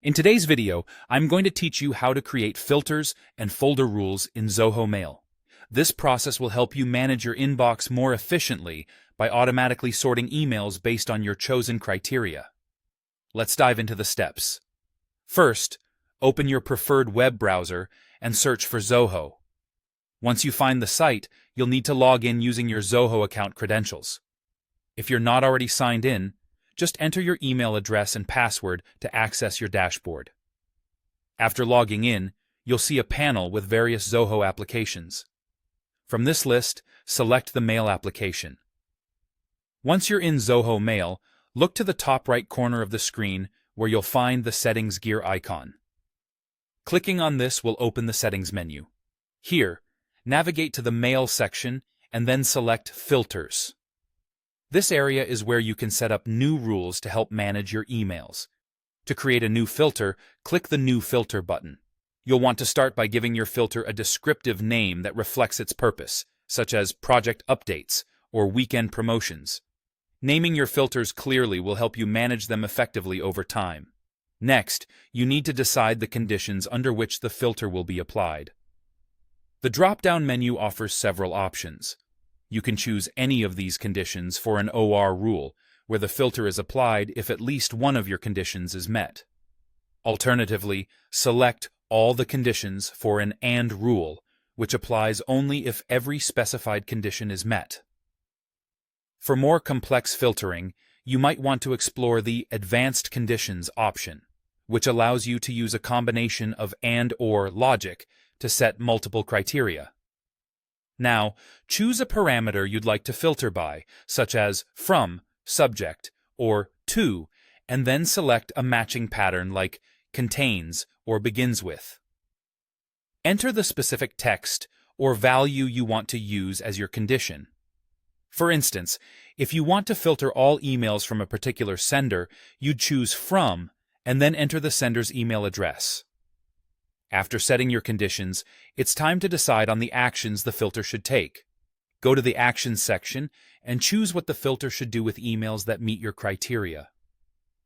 In today's video, I'm going to teach you how to create filters and folder rules in Zoho Mail. This process will help you manage your inbox more efficiently by automatically sorting emails based on your chosen criteria. Let's dive into the steps. First, open your preferred web browser and search for Zoho. Once you find the site, you'll need to log in using your Zoho account credentials. If you're not already signed in, just enter your email address and password to access your dashboard. After logging in, you'll see a panel with various Zoho applications. From this list, select the Mail application. Once you're in Zoho Mail, look to the top right corner of the screen where you'll find the Settings gear icon. Clicking on this will open the Settings menu. Here, navigate to the Mail section and then select Filters. This area is where you can set up new rules to help manage your emails. To create a new filter, click the New Filter button. You'll want to start by giving your filter a descriptive name that reflects its purpose, such as Project Updates or Weekend Promotions. Naming your filters clearly will help you manage them effectively over time. Next, you need to decide the conditions under which the filter will be applied. The drop-down menu offers several options. You can choose any of these conditions for an OR rule, where the filter is applied if at least one of your conditions is met. Alternatively, select all the conditions for an AND rule, which applies only if every specified condition is met. For more complex filtering, you might want to explore the Advanced Conditions option, which allows you to use a combination of AND/OR logic to set multiple criteria. Now, choose a parameter you'd like to filter by, such as from, subject, or to, and then select a matching pattern like contains or begins with. Enter the specific text or value you want to use as your condition. For instance, if you want to filter all emails from a particular sender, you'd choose from and then enter the sender's email address. After setting your conditions, it's time to decide on the actions the filter should take. Go to the Actions section and choose what the filter should do with emails that meet your criteria.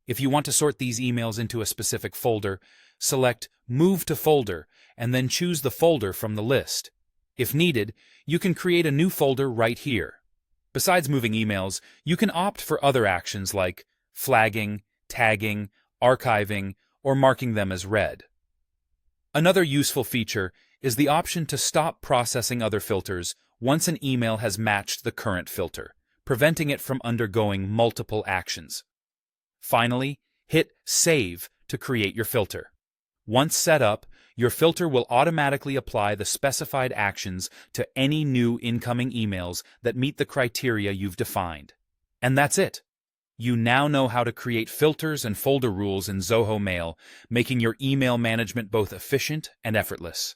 If you want to sort these emails into a specific folder, select Move to Folder and then choose the folder from the list. If needed, you can create a new folder right here. Besides moving emails, you can opt for other actions like flagging, tagging, archiving, or marking them as read. Another useful feature is the option to stop processing other filters once an email has matched the current filter, preventing it from undergoing multiple actions. Finally, hit Save to create your filter. Once set up, your filter will automatically apply the specified actions to any new incoming emails that meet the criteria you've defined. And that's it. You now know how to create filters and folder rules in Zoho Mail, making your email management both efficient and effortless.